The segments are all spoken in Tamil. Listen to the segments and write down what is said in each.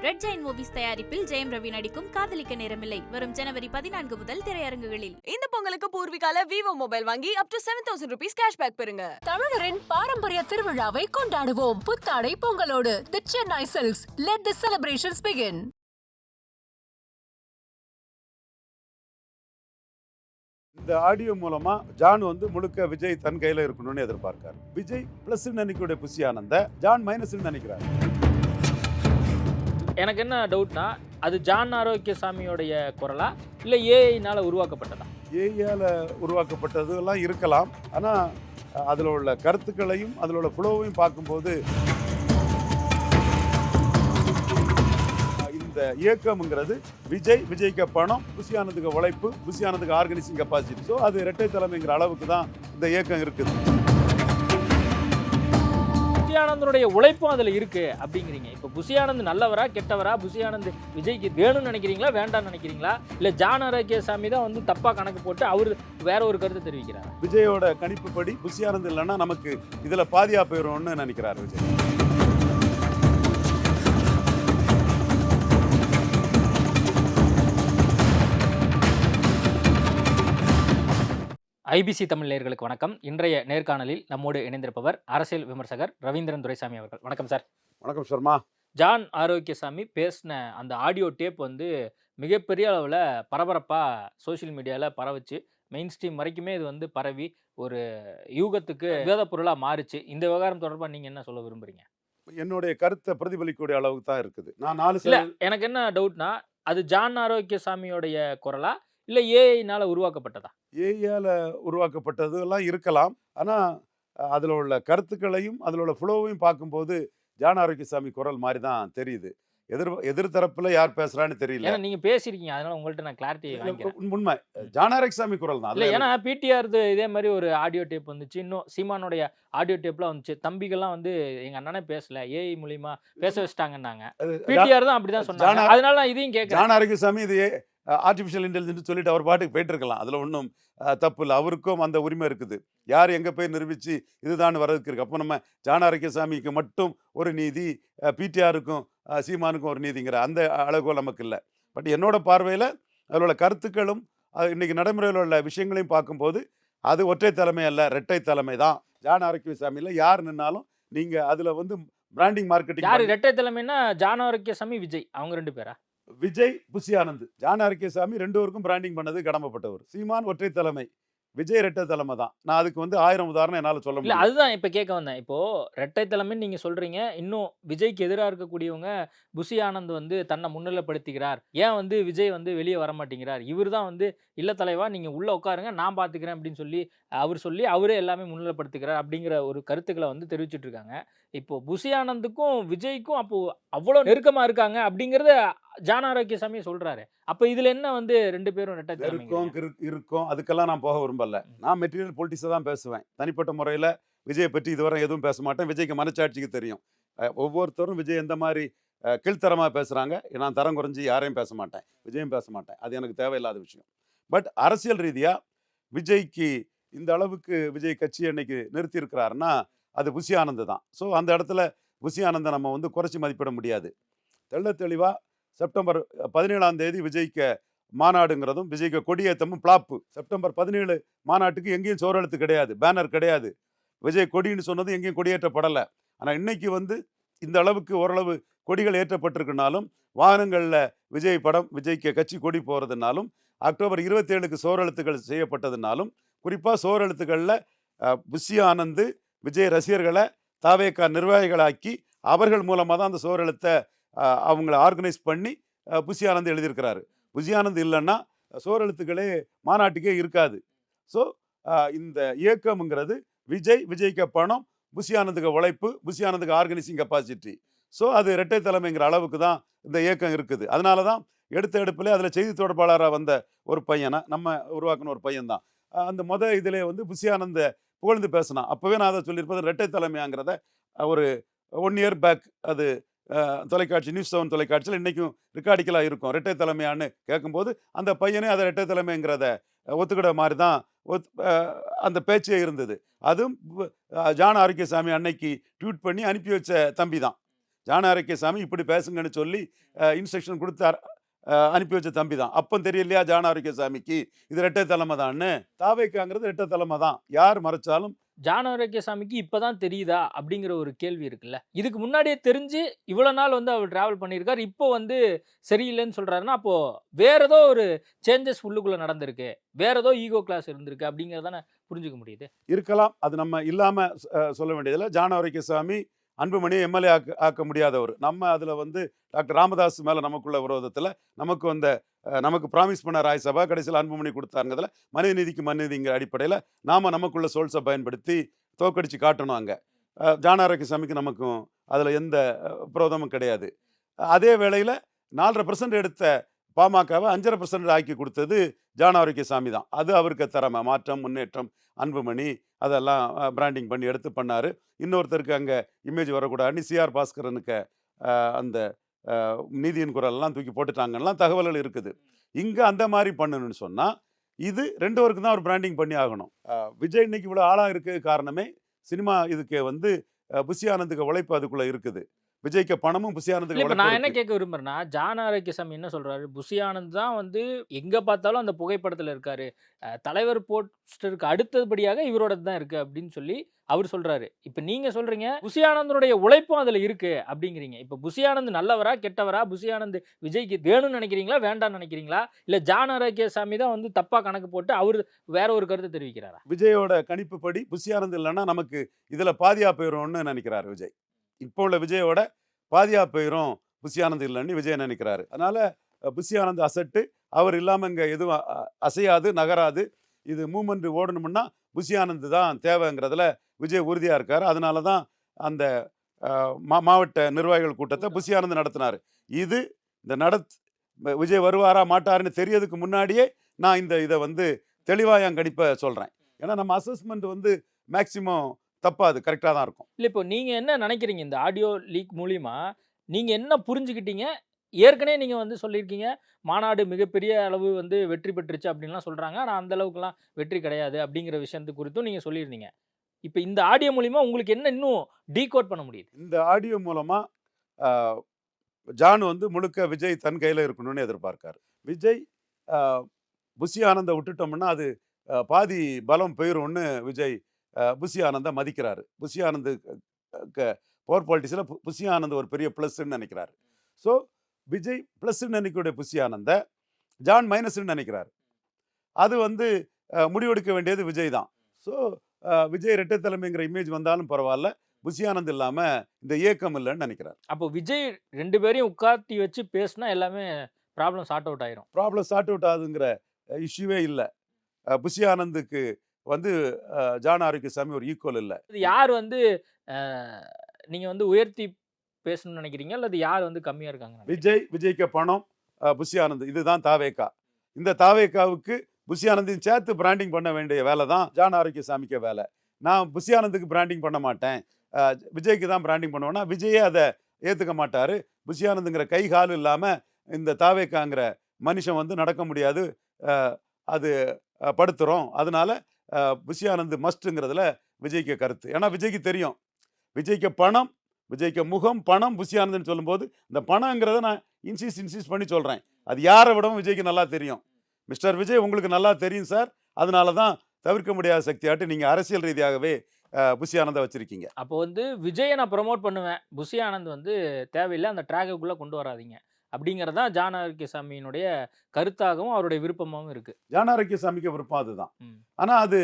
ரெட் ஜெயின் மூவிஸ் தயாரிப்பில் ஜெயம் ரவி நடிக்கும் காதலிக்க நேரமில்லை வரும் ஜனவரி 14 முதல் திரையரங்குகளில். இந்த பொங்கலுக்கு பூர்விகால விவோ மொபைல் வாங்கி up to 7,000 rupees கேஷ்பேக் பெறுங்க. தமிழரின் பாரம்பரிய திருவிழாவை கொண்டாடுவோம் புத்தாடை பொங்கலோடு. The Chennai Silks. Let the celebrations begin. இந்த ஆடியோ மூலமா ஜான் முழுக்க விஜய் தன் கையில இருக்கணும்னு எதிர்பார்க்காரு. விஜய் பிளஸ் நினைக்கக்கூடிய புசி ஆனந்த ஜான் மைனஸ் நினைக்கிறாரு. எனக்கு என்ன டவுட்னா, அது ஜான் ஆரோக்கியசாமியோடைய குரலா இல்லை ஏஐனால உருவாக்கப்பட்டதா? ஏஐயால உருவாக்கப்பட்டது எல்லாம் இருக்கலாம். ஆனால் அதில் உள்ள கருத்துக்களையும் அதில் உள்ள ஃப்ளோவையும் பார்க்கும்போது இந்த இயக்கம்ங்கிறது விஜய்க்கு பணம், புசியானதுக்கு உழைப்பு, புசியானதுக்கு ஆர்கனைசிங் கெப்பாசிட்டி. ஸோ அது இரட்டை தலைமைங்கிற அளவுக்கு தான் இந்த இயக்கம் இருக்குது. புசியானந்தனுடைய உழைப்பும் அதில் இருக்கு அப்படிங்கிறீங்க. இப்போ புசியானந்த் நல்லவரா கெட்டவரா? புசியானந்த் விஜய்க்கு வேணும்னு நினைக்கிறீங்களா வேண்டாம்னு நினைக்கிறீங்களா? இல்லை ஜான் ஆரோக்கியசாமி தான் தப்பா கணக்கு போட்டு அவர் வேற ஒரு கருத்தை தெரிவிக்கிறார்? விஜயோட கணிப்புப்படி புசியானந்த் இல்லைன்னா நமக்கு இதில் பாதியா போயிடும்னு நினைக்கிறார் விஜய். ஐபிசி தமிழ் நேயர்களுக்கு வணக்கம். இன்றைய நேர்காணலில் நம்மோடு இணைந்திருப்பவர் அரசியல் விமர்சகர் ரவீந்திரன் துரைசாமி அவர்கள். வணக்கம் சார். வணக்கம் சர்மா. ஜான் ஆரோக்கியசாமி பேசின அந்த ஆடியோ டேப் மிகப்பெரிய அளவில் பரபரப்பாக சோஷியல் மீடியாவில் பரவுச்சு. மெயின் ஸ்ட்ரீம் வரைக்குமே இது பரவி ஒரு யூகத்துக்கு விவாத பொருளாக மாறிச்சு. இந்த விவகாரம் தொடர்பாக நீங்கள் என்ன சொல்ல விரும்புறீங்க? என்னுடைய கருத்தை பிரதிபலிக்கக்கூடிய அளவுக்கு தான் இருக்குது. நான் எனக்கு என்ன டவுட்னா, அது ஜான் ஆரோக்கியசாமியோடைய குரலா இல்லை ஏஐனால உருவாக்கப்பட்டதா? ஏஐயால் உருவாக்கப்பட்டது எல்லாம் இருக்கலாம். ஆனால் அதில் உள்ள கருத்துக்களையும் அதில் உள்ள ஃப்ளோவையும் பார்க்கும்போது ஜான் ஆரோக்கியசாமி குரல் மாதிரி தான் தெரியுது. எதிர்த்தரப்புல யார் பேசுறான்னு தெரியல. நீங்க பேசிருக்கீங்க, அதனால உங்கள்ட்ட நான் கிளாரிட்டி வாங்கிக்கிறேன். உண்மை ஜான் ஆரோக்கியசாமி குரல் தான். இல்லை, ஏன்னா பிடிஆர் இதே மாதிரி ஒரு ஆடியோ டேப் வந்துச்சு. இன்னும் சீமானுடைய ஆடியோ டேப்லாம் வந்துச்சு. தம்பிகள்லாம் எங்க அண்ணனே பேசல, ஏஐ மூலியமா பேச வச்சுட்டாங்கன்னாங்க. பிடிஆர் தான் அப்படிதான் சொன்னாங்க. அதனால நான் இதையும் கேட்கிறேன். ஜான் ஆரோக்கியசாமி இது ஆர்டிஃபிஷியல் இன்டெலிஜென்ஸ் சொல்லிட்டு அவர் பாட்டுக்கு போயிட்டு இருக்கலாம். அதில் ஒன்றும் தப்பு இல்லை. அவருக்கும் அந்த உரிமை இருக்குது. யார் எங்கே போய் நிரூபித்து இதுதான் வர்றதுக்கு இருக்குது. அப்போ நம்ம ஜான் ஆரோக்கியசாமிக்கு மட்டும் ஒரு நீதி, பிடிஆருக்கும் சீமானுக்கும் ஒரு நீதிங்கிற அந்த அளவுகோல் நமக்கு இல்லை. பட் என்னோட பார்வையில் அதில் உள்ள கருத்துக்களும் இன்றைக்கி நடைமுறையில் உள்ள விஷயங்களையும் பார்க்கும்போது அது ஒற்றை தலைமை அல்ல, இரட்டை தலைமை தான். ஜான் ஆரோக்கியசாமியில் யார் நின்னாலும் நீங்கள் அதில் பிராண்டிங் மார்க்கெட்டிங். யார் இரட்டை தலைமைன்னா? ஜான் ஆரோக்கியசாமி, விஜய், அவங்க ரெண்டு பேரா? விஜய், புசி ஆனந்த். ஜான் ஆரோக்கியசாமி ரெண்டு பேருக்கும் பிராண்டிங் பண்ணது கடமைப்பட்டவர். சீமான் ஒற்றை தலைமை, விஜய் ரெட்டை தலைமை தான். நான் அதுக்கு 1000 உதாரணம் என்னால் சொல்ல முடியும். அதுதான் இப்போ கேட்க வந்தேன். இப்போ ரெட்டை தலைமைன்னு நீங்கள் சொல்றீங்க. இன்னும் விஜய்க்கு எதிராக இருக்கக்கூடியவங்க புசி ஆனந்த் தன்னை முன்னிலைப்படுத்திக்கிறார், ஏன் விஜய் வெளியே வர மாட்டேங்கிறார், இவர் தான் இல்ல தலைவா நீங்கள் உள்ளே உட்காருங்க நான் பார்த்துக்கிறேன் அப்படின்னு சொல்லி அவரே எல்லாமே முன்னிலைப்படுத்திக்கிறார் அப்படிங்கிற ஒரு கருத்துக்களை தெரிவிச்சுட்டு இருக்காங்க. இப்போ புசி ஆனந்துக்கும் விஜய்க்கும் அப்போ அவ்வளோ நெருக்கமாக இருக்காங்க அப்படிங்கிறத ஜான் ஆரோக்கியசாமி சொல்றாரு. அப்போ இதுல என்ன ரெண்டு பேரும் இருக்கும். அதுக்கெல்லாம் நான் போக விரும்பல. நான் மெட்டீரியல் பொலிட்டிக்ஸை தான் பேசுவேன். தனிப்பட்ட முறையில் விஜயை பற்றி இதுவரை எதுவும் பேச மாட்டேன். விஜய்க்கு மனச்சாட்சிக்கு தெரியும். ஒவ்வொருத்தரும் விஜய் எந்த மாதிரி கீழ்த்தரமாக பேசுகிறாங்க. நான் தரம் குறைஞ்சி யாரையும் பேச மாட்டேன், விஜயும் பேச மாட்டேன். அது எனக்கு தேவையில்லாத விஷயம். பட் அரசியல் ரீதியாக விஜய்க்கு இந்த அளவுக்கு விஜய் கட்சி அன்னைக்கு நிறுத்தி இருக்கிறாருன்னா அது புசி ஆனந்த் தான். ஸோ அந்த இடத்துல புசி ஆனந்தை நம்ம குறைச்சி மதிப்பிட முடியாது. தெளிவாக செப்டம்பர் 17 விஜய்க்கு மாநாடுங்கிறதும் விஜய்க்கு கொடியேற்றமும் பிளாப்பு. செப்டம்பர் 17 மாநாட்டுக்கு எங்கேயும் சோரெழுத்து கிடையாது, பேனர் கிடையாது. விஜய் கொடின்னு சொன்னது எங்கேயும் கொடியேற்றப்படலை. ஆனால் இன்னைக்கு இந்த அளவுக்கு ஓரளவு கொடிகள் ஏற்றப்பட்டிருக்குனாலும், வாகனங்களில் விஜய் படம், விஜய்க்கு கட்சி கொடி போகிறதுனாலும், அக்டோபர் 27க்கு சோரெழுத்துக்கள் செய்யப்பட்டதுனாலும், குறிப்பாக சோரெழுத்துக்களில் புசி ஆனந்த் விஜய் ரசிகர்களை தாவேகா நிர்வாகிகளாக்கி அவர்கள் மூலமாக தான் அந்த சோரெழுத்தை அவங்கள ஆர்கனைஸ் பண்ணி புசி ஆனந்த் எழுதியிருக்கிறாரு. புசி ஆனந்த் இல்லைன்னா சோரெழுத்துக்களே மாநாட்டுக்கே இருக்காது. ஸோ இந்த இயக்கம்ங்கிறது விஜய்க்கு பணம், புசி ஆனந்துக்கு உழைப்பு, புசி ஆனந்துக்கு ஆர்கனைசிங் கெப்பாசிட்டி. ஸோ அது இரட்டை தலைமைங்கிற அளவுக்கு தான் இந்த இயக்கம் இருக்குது. அதனால தான் எடுப்பிலே அதில் செய்தி தொடர்பாளராக வந்த ஒரு பையனை நம்ம உருவாக்கின ஒரு பையன்தான் அந்த இதிலே புசி ஆனந்த புகழ்ந்து பேசினான். அப்போவே நான் அதை சொல்லியிருப்பது இரட்டை தலைமையாங்கிறத ஒரு 1 இயர் பேக் அது தொலைக்காட்சி நியூஸ் 7 தொலைக்காட்சியில் இன்றைக்கும் ரெக்கார்டிக்கலாக இருக்கும். இரட்டை தலைமையான்னு கேட்கும்போது அந்த பையனே அதை இரட்டை தலைமைங்கிறத ஒத்துக்கிட மாதிரி தான் அந்த பேச்சே இருந்தது. அதுவும் ஜான் ஆரோக்கியசாமி அன்னைக்கு ட்வீட் பண்ணி அனுப்பி வச்ச தம்பி தான். ஜான ஆரோக்கியசாமி இப்படி பேசுங்கன்னு சொல்லி இன்ஸ்ட்ரக்ஷன் கொடுத்தார், அனுப்பி வச்ச தம்பி தான். அப்போ தெரியலையா ஜான ஆரோக்கியசாமிக்கு இது ரெட்டை தலைமை தான்னு? தாவேக்காங்கிறது ரெட்டை தலைமை தான், யார் மறைச்சாலும். ஜான ஆரோக்கியசாமிக்கு இப்பதான் தெரியுதா அப்படிங்கிற ஒரு கேள்வி இருக்குல்ல. இதுக்கு முன்னாடியே தெரிஞ்சு இவ்வளவு நாள் வந்து அவர் டிராவல் பண்ணியிருக்காரு. இப்போ வந்து சரியில்லைன்னு சொல்றாருன்னா, அப்போ வேற ஏதோ ஒரு சேஞ்சஸ் உள்ளுக்குள்ள நடந்திருக்கு. வேற ஏதோ ஈகோ கிளாஸ் இருந்திருக்கு அப்படிங்கிறதானே புரிஞ்சுக்க முடியுது. இருக்கலாம், அது நம்ம இல்லாம சொல்ல வேண்டியதில்லை. ஜான ஆரோக்கியசாமி அன்புமணியை எம்எல்ஏ ஆக்க முடியாதவர். நம்ம அதில் வந்து டாக்டர் ராமதாஸ் மேலே நமக்குள்ள விரோதத்தில் நமக்கு வந்த நமக்கு ப்ராமிஸ் பண்ண ராஜ்சபா கடைசியில் அன்புமணி கொடுத்தாங்கிறதுல மனித நீதிக்கு மனிதங்கிற அடிப்படையில் நாம் நமக்குள்ள சோல்ஸை பயன்படுத்தி தோக்கடிச்சு காட்டணும். அங்கே ஜான ஆரோக்கியசாமிக்கு நமக்கும் அதில் எந்த விரோதமும் கிடையாது. அதே வேளையில் 4.5% எடுத்த பாமகவை 5.5% ஆக்கி கொடுத்தது ஜான ஆரோக்கியசாமி தான். அது அவருக்கு திறமை, மாற்றம், முன்னேற்றம், அன்புமணி அதெல்லாம் பிராண்டிங் பண்ணி எடுத்து பண்ணார். இன்னொருத்தருக்கு அங்கே இமேஜ் வரக்கூடாதுன்னு சிஆர் பாஸ்கரனுக்கு அந்த நீதியின் குரலெல்லாம் தூக்கி போட்டுட்டாங்கலாம் தகவல்கள் இருக்குது. இங்கே அந்த மாதிரி பண்ணணும்னு சொன்னால் இது 2 பேருக்கு தான் ஒரு பிராண்டிங் பண்ணி ஆகணும். விஜய் இன்னைக்கு இவ்வளோ ஆளாக இருக்கிறது காரணமே சினிமா இதுக்கு வந்து புஷி ஆனந்துக்கு உழைப்பு அதுக்குள்ளே இருக்குது. விஜய்க்கு பணமும் புஷி ஆனந்துக்கு இப்ப நான் என்ன உழைப்பு. கேட்க விரும்புறேன்னா, ஜான ஆரோக்கியசாமி என்ன சொல்றாரு? புஷி ஆனந்த் தான் வந்து எங்க பார்த்தாலும் அந்த புகைப்படத்துல இருக்காரு. தலைவர் போஸ்டருக்கு அடுத்தபடியாக இவரோடது தான் இருக்கு அப்படின்னு சொல்லி அவர் சொல்றாரு. இப்ப நீங்க சொல்றீங்க புஷி ஆனந்தனுடைய உழைப்பும் அதுல இருக்கு அப்படிங்கிறீங்க. இப்ப புஷி ஆனந்த் நல்லவரா கெட்டவரா? புஷி ஆனந்த் விஜய்க்கு வேணும்னு நினைக்கிறீங்களா வேண்டாம்னு நினைக்கிறீங்களா? இல்ல ஜான ஆரோக்கியசாமி தான் வந்து தப்பா கணக்கு போட்டு அவர் வேற ஒரு கருத்தை தெரிவிக்கிறாரா? விஜயோட கணிப்புப்படி புஷி ஆனந்த் இல்லைன்னா நமக்கு இதில் பாதியா போயிடும்னு நினைக்கிறாரு விஜய். இப்போ உள்ள விஜயோட பாதியா போயிடும் புஷி ஆனந்த் இல்லைன்னு விஜய் நினைக்கிறாரு. அதனால புஷி ஆனந்த் அசட்டு, அவர் இல்லாமல் இங்கே எதுவும் அசையாது, நகராது. இது மூமெண்ட் ஓடணும்னா புஷி ஆனந்த் தான் தேவைங்கிறதுல விஜய் உறுதியாக இருக்கார். அதனால தான் அந்த மாவட்ட நிர்வாகிகள் கூட்டத்தை புஷி ஆனந்த் நடத்தினார். இது இந்த விஜய் வருவாரா மாட்டாருன்னு தெரியறதுக்கு முன்னாடியே நான் இதை வந்து தெளிவாக என் கணிப்பை சொல்கிறேன். ஏன்னா நம்ம அசஸ்மெண்ட் வந்து மேக்சிமம் தப்பாது, கரெக்டாக தான் இருக்கும். இல்ல இப்போ நீங்க என்ன நினைக்கிறீங்க? இந்த ஆடியோ லீக் மூலியமா நீங்க என்ன புரிஞ்சுக்கிட்டீங்க? ஏற்கனவே நீங்க வந்து சொல்லியிருக்கீங்க, மாநாடு மிகப்பெரிய அளவு வந்து வெற்றி பெற்றுச்சு அப்படின்லாம் சொல்றாங்க. ஆனா அந்த அளவுக்குலாம் வெற்றி கிடையாது அப்படிங்கிற விஷயத்து குறித்தும் நீங்க சொல்லியிருந்தீங்க. இப்ப இந்த ஆடியோ மூலியமா உங்களுக்கு என்ன இன்னும் டீகோட் பண்ண முடியுது? இந்த ஆடியோ மூலமாக ஜான் வந்து முழுக்க விஜய் தன் கையில் இருக்கணும்னு எதிர்பார்க்காரு. விஜய் புஷி ஆனந்தை விட்டுட்டோம்னா அது பாதி பலம் போயிடும்னு விஜய் புஷி ஆனந்தை மதிக்கிறாரு. புஷி ஆனந்து பவர் பாலிட்டிக்ஸில் புஷி ஆனந்த் ஒரு பெரிய ப்ளஸ்ன்னு நினைக்கிறாரு. ஸோ விஜய் ப்ளஸ்ன்னு நினைக்கக்கூடிய புஷி ஆனந்தை ஜான் மைனஸ்ன்னு நினைக்கிறாரு. அது வந்து முடிவெடுக்க வேண்டியது விஜய் தான். ஸோ விஜய் இரட்டை தலைமைங்கிற இமேஜ் வந்தாலும் பரவாயில்ல, புஷி ஆனந்த் இல்லாமல் இந்த இயக்கம் இல்லைன்னு நினைக்கிறார். அப்போ விஜய் 2 பேரையும் உட்கார்த்தி வச்சு பேசினா எல்லாமே ப்ராப்ளம் சார்ட் அவுட் ஆயிரும். ப்ராப்ளம் சார்ட் அவுட் ஆகுதுங்கிற இஷ்யூவே இல்லை. புஷி ஆனந்துக்கு வந்து ஜான் ஆரோக்கியசாமி ஒரு ஈக்குவல் இல்லை. இது யார் வந்து நீங்க வந்து உயர்த்தி பேசணும்னு நினைக்கிறீங்க? அல்லது யார் வந்து கம்மியா இருக்காங்க? விஜய்க்கு பணம், புஷி ஆனந்த், இதுதான் தாவேக்கா. இந்த தாவேக்காவுக்கு புஷி ஆனந்தையும் சேர்த்து பிராண்டிங் பண்ண வேண்டிய வேலை தான் ஜான் ஆரோக்கியசாமிக்கு வேலை. நான் புஷி ஆனந்துக்கு பிராண்டிங் பண்ண மாட்டேன், விஜய்க்கு தான் பிராண்டிங் பண்ணுவேன்னா விஜயே அதை ஏற்றுக்க மாட்டார். புஷி ஆனந்துங்கிற கை கால் இல்லாமல் இந்த தாவேக்காங்கிற மனுஷன் வந்து நடக்க முடியாது, அது படுத்துகிறோம். அதனால புஷி ஆனந்த் மஸ்ட்டுங்கிறதுல விஜய்க்கு கருத்து. ஏன்னா விஜய்க்கு தெரியும், விஜய்க்கு பணம், விஜய்க்கு முகம், பணம், புஷி ஆனந்த்னு சொல்லும்போது இந்த பணங்கிறத நான் இன்சிஸ்ட் பண்ணி சொல்கிறேன். அது யாரை விடவும் விஜய்க்கு நல்லா தெரியும். மிஸ்டர் விஜய் உங்களுக்கு நல்லா தெரியும் சார், அதனால தான் தவிர்க்க முடியாத சக்தியாட்டு நீங்கள் அரசியல் ரீதியாகவே புஷி ஆனந்தை வச்சுருக்கீங்க. அப்போ வந்து விஜயை நான் ப்ரமோட் பண்ணுவேன், புஷி ஆனந்த் வந்து தேவையில்லை, அந்த ட்ராக்குக்குள்ளே கொண்டு வராதிங்க அப்படிங்கிறது தான் ஜான் ஆரோக்கியசாமியினுடைய கருத்தாகவும் அவருடைய விருப்பமாகவும் இருக்கு. ஜான் ஆரோக்கியசாமிக்கு விருப்பம் அதுதான். ஆனால் அது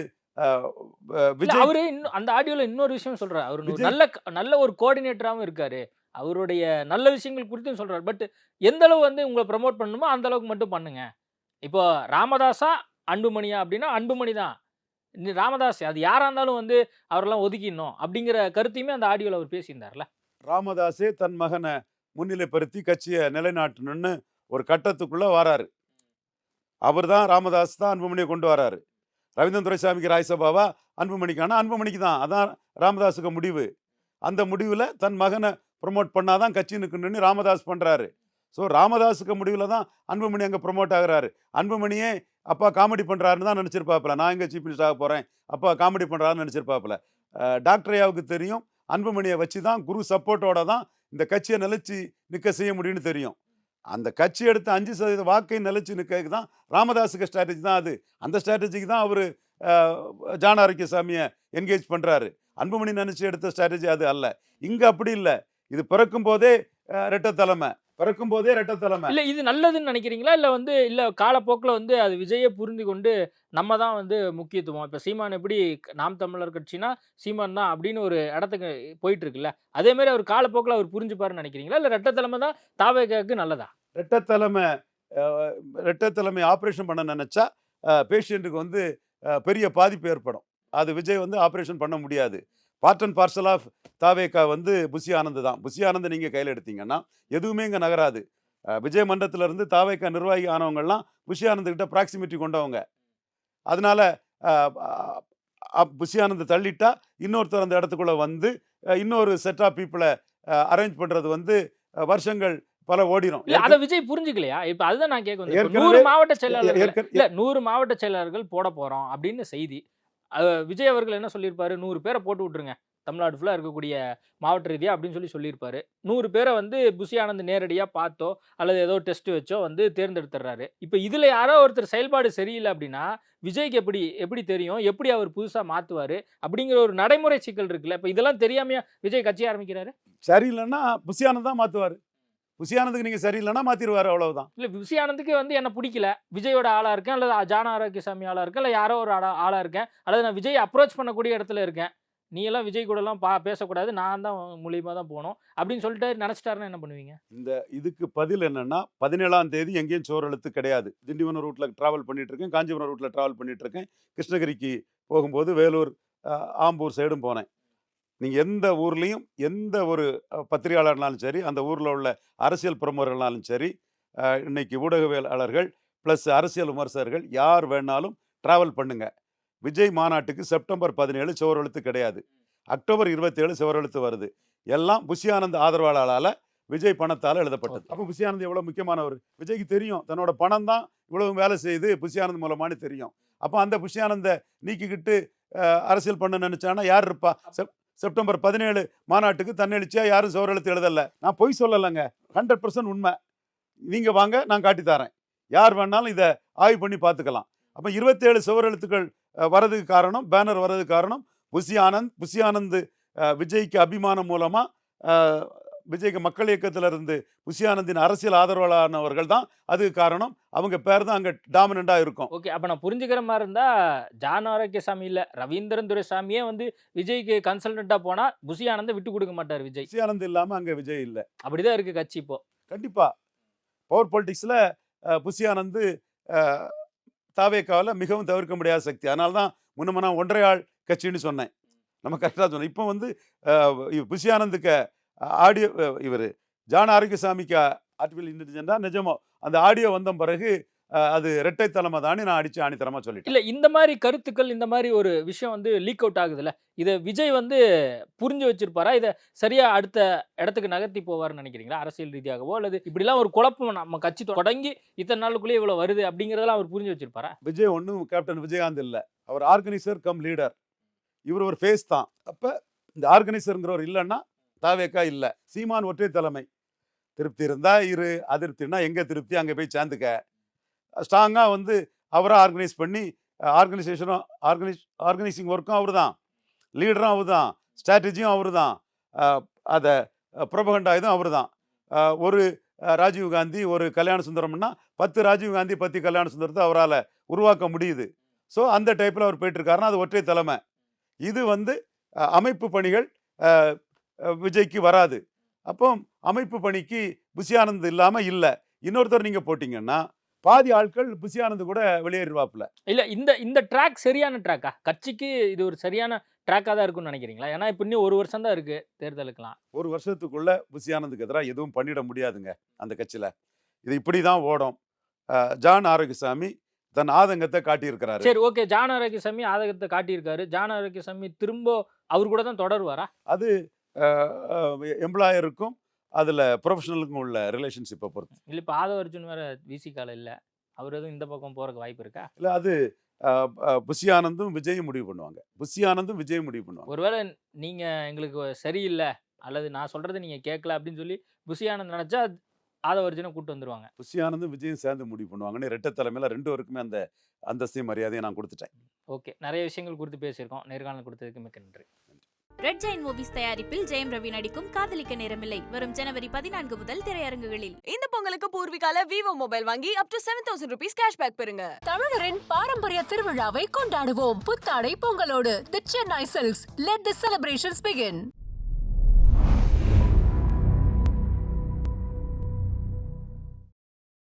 விஜய் அவரு அந்த ஆடியோல இன்னொரு விஷயம் சொல்றாரு. அவர் நல்ல ஒரு கோஆர்டினேட்டராகவும் இருக்காரு. அவருடைய நல்ல விஷயங்கள் குறித்தும் சொல்றாரு. பட் எந்த அளவு வந்து உங்களை ப்ரமோட் பண்ணணுமோ அந்த அளவுக்கு மட்டும் பண்ணுங்க. இப்போ ராமதாஸா அன்புமணியா அப்படின்னா அன்புமணி தான். ராமதாஸ் அது யாரா இருந்தாலும் வந்து அவரெல்லாம் ஒதுக்கிடணும் அப்படிங்கிற கருத்தையுமே அந்த ஆடியோல அவர் பேசியிருந்தார்ல. ராமதாஸே தன் மகனை முன்னிலைப்படுத்தி கட்சியை நிலைநாட்டணும்னு ஒரு கட்டத்துக்குள்ள வராரு. அவர் தான், ராமதாஸ் தான் அன்புமணியை கொண்டு வராரு. ரவீந்திரன் துரைசாமிக்கு ராஜ்சபாவா, அன்புமணிக்கான அன்புமணிக்கு தான். அதான் ராமதாஸுக்கு முடிவு. அந்த முடிவில் தன் மகனை ப்ரொமோட் பண்ணாதான் கட்சி நிற்கணும்னு ராமதாஸ் பண்ணுறாரு. ஸோ ராமதாஸுக்கு முடிவில் தான் அன்புமணி அங்கே ப்ரொமோட் ஆகிறாரு. அன்புமணியே அப்பா காமெடி பண்ணுறாருன்னு தான் நினச்சிருப்பாப்புல. நான் எங்கே சீஃப் மினிஸ்டர் ஆக போகிறேன், அப்பா காமெடி பண்ணுறாருன்னு நினச்சிருப்பாப்புல. டாக்டர் ஐயாவுக்கு தெரியும், அன்புமணியை வச்சு தான் குரு சப்போர்ட்டோட தான் இந்த கட்சியை நிலைச்சு நிற்க செய்ய முடியும்னு தெரியும். அந்த கட்சி எடுத்த 5% வாக்கை நிலைச்சு நிற்கிறதுக்கு தான் ராமதாஸுக்கு ஸ்ட்ராட்டஜி தான் அது. அந்த ஸ்ட்ராட்டஜிக்கு தான் அவர் ஜான் ஆரோக்கியசாமியை என்கேஜ் பண்ணுறாரு. அன்புமணி நினச்சி எடுத்த ஸ்ட்ராட்டஜி அது அல்ல. இங்கே அப்படி இல்லை. இது பிறக்கும் போதே ரெட்டை தலைமை, பிறக்கும் போதே ரெட்டை தலைமை. இல்ல இது நல்லதுன்னு நினைக்கிறீங்களா? இல்ல வந்து இல்ல காலப்போக்குல வந்து அது விஜயே புரிந்து கொண்டு நம்ம தான் வந்து முக்கியத்துவம். இப்ப சீமான் எப்படி நாம் தமிழர் கட்சினா சீமான் தான் அப்படின்னு ஒரு இடத்துக்கு போயிட்டு இருக்குல்ல. அதே மாதிரி அவர் காலப்போக்குல அவர் புரிஞ்சுப்பாருன்னு நினைக்கிறீங்களா? இல்ல ரெட்டை தலைமை தான் தாவேகாவுக்கு நல்லதா? ரெட்டை தலைமை ரெட்டை தலைமை ஆப்ரேஷன் பண்ண நினச்சா பேஷண்ட்டுக்கு வந்து பெரிய பாதிப்பு ஏற்படும். அது விஜய் வந்து ஆப்ரேஷன் பண்ண முடியாது. பார்ட் அண்ட் பார்சல் ஆஃப் தாவேகா வந்து புஷி ஆனந்த் தான். புஷி ஆனந்த் நீங்கள் கையில் எடுத்தீங்கன்னா எதுவுமே இங்கே நகராது. விஜய் மன்றத்திலிருந்து தாவேகா நிர்வாகி ஆனவங்கள்லாம் புஷி ஆனந்த் கிட்ட ப்ராக்சிமிட்டி கொண்டவங்க. அதனால புஷி ஆனந்த் தள்ளிட்டா இன்னொருத்தர் அந்த இடத்துக்குள்ளே வந்து இன்னொரு செட் ஆஃப் பீப்புளை அரேஞ்ச் பண்ணுறது வந்து வருஷங்கள் பல ஓடிரும். இல்ல அத விஜய் புரிஞ்சுக்கலையா? இப்ப அதுதான் நான் கேட்க வந்தேன். இப்ப 100 ஏற்கனவே மாவட்ட செயலாளர்கள் ஏற்க- இல்ல 100 மாவட்ட செயலாளர்கள் போட போறோம் அப்படின்னு செய்தி. விஜய் அவர்கள் என்ன சொல்லியிருப்பாரு? 100 பேரை போட்டு விட்டுருங்க. தமிழ்நாடு ஃபுல்லா இருக்கக்கூடிய மாவட்ட ரீதியா அப்படின்னு சொல்லியிருப்பாரு. 100 பேரை வந்து புஷி ஆனந்த் நேரடியா பார்த்தோ அல்லது ஏதோ டெஸ்ட் வச்சோ வந்து தேர்ந்தெடுத்துறாரு. இப்ப இதுல யாரோ ஒருத்தர் செயல்பாடு சரியில்ல அப்படின்னா விஜய்க்கு எப்படி தெரியும்? எப்படி அவர் புதுசா மாத்துவாரு? அப்படிங்கிற ஒரு நடைமுறை சிக்கல் இருக்குல்ல. இப்ப இதெல்லாம் தெரியாமயா விஜய் கட்சி ஆரம்பிக்கிறாரு? சரியில்லைன்னா புஷி ஆனந்த் தான் மாற்றுவார். புஷி ஆனந்துக்கு நீங்கள் சரியில்லைன்னா மாற்றிடுவார், அவ்வளவுதான். இல்ல புஷி ஆனந்துக்கு வந்து என்ன பிடிக்கல. விஜயோட ஆளா இருக்கேன் அல்லது ஜான் ஆரோக்கியசாமி ஆளா இருக்கேன். இல்ல யாரோ ஒரு ஆளா இருக்கேன். அல்லது நான் விஜய் அப்ரோச் பண்ணக்கூடிய இடத்துல இருக்கேன். நீ எல்லாம் விஜய் கூட எல்லாம் பேசக்கூடாது. நான் தான் மூலியமா தான் போகணும் அப்படின்னு சொல்லிட்டு நினைச்சிட்டாருன்னா என்ன பண்ணுவீங்க? இந்த இதுக்கு பதில் என்னன்னா 17ஆம் தேதி எங்கேயும் சோரெழுத்து கிடையாது. திண்டிவனம் ரூட்டில் ட்ராவல் பண்ணிட்டு இருக்கேன், காஞ்சிபுரம் ரூட்டில் ட்ராவல் பண்ணிட்டு இருக்கேன். கிருஷ்ணகிரிக்கு போகும்போது வேலூர் ஆம்பூர் சைடும் போனேன். நீங்கள் எந்த ஊர்லேயும் எந்த ஒரு பத்திரிகையாளர்னாலும் சரி, அந்த ஊரில் உள்ள அரசியல் பிரமுகர்களாலும் சரி, இன்னைக்கு ஊடகவியலாளர்கள் ப்ளஸ் அரசியல் விமர்சகர்கள் யார் வேணாலும் ட்ராவல் பண்ணுங்க. விஜய் மாநாட்டுக்கு செப்டம்பர் 17 சுவரெழுத்து கிடையாது. அக்டோபர் 27 சுவரெழுத்து வருது. எல்லாம் புஷி ஆனந்த் ஆதரவாளரால் விஜய் பணத்தால் எழுதப்பட்டது. அப்போ புஷி ஆனந்த் எவ்வளோ முக்கியமானவர் விஜய்க்கு தெரியும். தன்னோட பணம் தான் இவ்வளவு வேலை செய்யுது புஷி ஆனந்த் மூலமானு தெரியும். அப்போ அந்த புஷி ஆனந்தை நீக்கிக்கிட்டு அரசியல் பண்ண நினைச்சானா யார் இருப்பா? செப்டம்பர் 17 மாநாட்டுக்கு தன்னெழுச்சியாக யாரும் சுவரெழுத்து எழுதலை. நான் பொய் சொல்லலைங்க, 100% உண்மை. நீங்கள் வாங்க, நான் காட்டித்தரேன். யார் வேணாலும் இதை ஆய்வு பண்ணி பார்த்துக்கலாம். அப்போ 27 சுவரெழுத்துக்கள் வரதுக்கு காரணம், பேனர் வர்றதுக்கு காரணம் புஷி ஆனந்த் விஜய்க்கு அபிமானம் மூலமாக விஜய்க்கு மக்கள் இயக்கத்தில் இருந்து புஷி ஆனந்தின் அரசியல் ஆதரவாளரானவர்கள் தான் அதுக்கு காரணம். அவங்க பேர் தான் அங்கே டாமினண்டாக இருக்கும். ஓகே. அப்ப நான் புரிஞ்சுக்கிற மாதிரி இருந்தா ஜான் ஆரோக்கியசாமி இல்ல ரவீந்திரன் துரைசாமியே வந்து விஜய்க்கு கன்சல்டண்டா போனா புஷி ஆனந்தை விட்டு கொடுக்க மாட்டார் விஜய். புஷி ஆனந்த் இல்லாமல் அங்கே விஜய் இல்லை. அப்படிதான் இருக்கு கட்சி இப்போ. கண்டிப்பாக பவர் பாலிடிக்ஸில் புஷி ஆனந்த் தாவேக்காவில் மிகவும் தவிர்க்க முடியாத சக்தி. அதனால தான் முன்னே நான் ஒன்றரை ஆள் கட்சின்னு சொன்னேன். நம்ம கரெக்டாக சொன்னோம். இப்போ வந்து புஷி ஆனந்துக்கு ஆடியோ இவர் ஜான் ஆரோக்கியசாமிக்கு ஆர்டிஃபிஷியல் இன்டெலிஜென்ஸா நிஜமோ அந்த ஆடியோ வந்த பிறகு அது இரட்டை தலைமை தானே நான் அடிச்சு ஆணித்தரமா சொல்லிட்டேன். இல்ல இந்த மாதிரி கருத்துக்கள் இந்த மாதிரி ஒரு விஷயம் வந்து லீக் அவுட் ஆகுதுல்ல. இதை விஜய் வந்து புரிஞ்சு வச்சிருப்பாரா? இதை சரியா அடுத்த இடத்துக்கு நகர்த்தி போவார்னு நினைக்கிறீங்களா? அரசியல் ரீதியாகவோ அல்லது இப்படிலாம் ஒரு குழப்பம் நம்ம கட்சி தொடங்கி இத்தனை நாளுக்குள்ளேயே இவ்வளவு வருது அப்படிங்கிறதெல்லாம் அவர் புரிஞ்சு வச்சிருப்பாரா? விஜய் ஒன்றும் கேப்டன் விஜயகாந்த் இல்லை, அவர் ஆர்கனைசர் கம் லீடர். இவர் ஒரு ஃபேஸ் தான். அப்போ இந்த ஆர்கனைசருங்கிறவர் இல்லைன்னா தாவேக்கா இல்லை. சீமான் ஒற்றை தலைமை. திருப்தி இருந்தா இரு, அதிருப்தினா எங்கே திருப்தி அங்கே போய் சேர்ந்துக்க. ஸ்ட்ராங்காக வந்து அவராக ஆர்கனைஸ் பண்ணி ஆர்கனைசிங் ஒர்க்கும் அவர் தான், லீடரும் அவர் தான், ஸ்ட்ராட்டஜியும் அவர் தான், அதை ப்ரொபகண்டா இதுவும் அவர் தான். ஒரு ராஜீவ் காந்தி ஒரு கல்யாண சுந்தரம்னா 10 ராஜீவ் காந்தி 10 கல்யாண சுந்தரத்தை அவரால் உருவாக்க முடியுது. ஸோ அந்த டைப்பில் அவர் போயிட்டுருக்காருன்னா அது ஒற்றை தலைமை. இது வந்து அமைப்பு பணிகள் விஜய்க்கு வராது. அப்போ அமைப்பு பணிக்கு புஷி ஆனந்த் இல்லாமல் இல்லை. இன்னொருத்தர் நீங்கள் போட்டிங்கன்னா பாதி ஆட்கள் புஷி ஆனந்த் கூட வெளியேறுவாப்புல. இல்ல இந்த ட்ராக் சரியான ட்ராக்கா? கட்சிக்கு இது ஒரு சரியான ட்ராக்காக தான் இருக்கும்னு நினைக்கிறீங்களா? ஏன்னா இப்போ இன்னும் 1 வருஷம் தான் இருக்கு தேர்தலுக்குலாம். 1 வருஷத்துக்குள்ள புஷி ஆனந்துக்கு எதிராக எதுவும் பண்ணிட முடியாதுங்க அந்த கட்சியில். இது இப்படி தான் ஓடும். ஜான் ஆரோக்கியசாமி தன் ஆதங்கத்தை காட்டியிருக்கிறாரு. சரி, ஓகே. ஜான் ஆரோக்கியசாமி ஆதங்கத்தை காட்டியிருக்காரு. ஜான் ஆரோக்கியசாமி திரும்ப அவர் கூட தான் தொடருவாரா? அது எம்ப்ளாயருக்கும் அதில் ப்ரொஃபஷனலுக்கும் உள்ள ரிலேஷன்ஷிப்பை பொறுத்து. இல்லை இப்போ ஆதவ அர்ஜுன் வேற விசிகால இல்லை, அவர் எதுவும் இந்த பக்கம் போறதுக்கு வாய்ப்பு இருக்கா? இல்லை, அது புஷி ஆனந்தும் விஜயும் முடிவு பண்ணுவாங்க. புஷி ஆனந்தும் விஜயும் முடிவு பண்ணுவாங்க. ஒருவேளை நீங்க எங்களுக்கு சரியில்லை அல்லது நான் சொல்றதை நீங்க கேட்கல அப்படின்னு சொல்லி புசி ஆனந்த் நினைச்சா ஆதவர்ஜுனை கூட்டு வந்துருவாங்க. புஷி ஆனந்தும் விஜயும் சேர்ந்து முடிவு பண்ணுவாங்கன்னு ரெட்டை தலைமையில 2 பேருக்குமே அந்த அந்தஸ்தையும் மரியாதையும் நான் கொடுத்துட்டேன். ஓகே, நிறைய விஷயங்கள் குறித்து பேசியிருக்கோம். நேர்காணல் கொடுத்ததுக்கு மிக்க நன்றி. ரெட் ஜெயின் மூவிஸ் தயாரிப்பில் ஜெயம் ரவி நடிக்கும் காதலிக்க நேரமில்லை வரும் ஜனவரி 14 முதல் திரையரங்குகளில். இந்த பொங்கலுக்கு பூர்விகால விவோ மொபைல் வாங்கி up to 7,000 rupees கேஷ்பேக் பெறுங்க. தமிழரின் பாரம்பரிய திருவிழாவை கொண்டாடுவோம் புத்தாடை பொங்கலோடு. The Chennai Silks. Let the celebrations begin.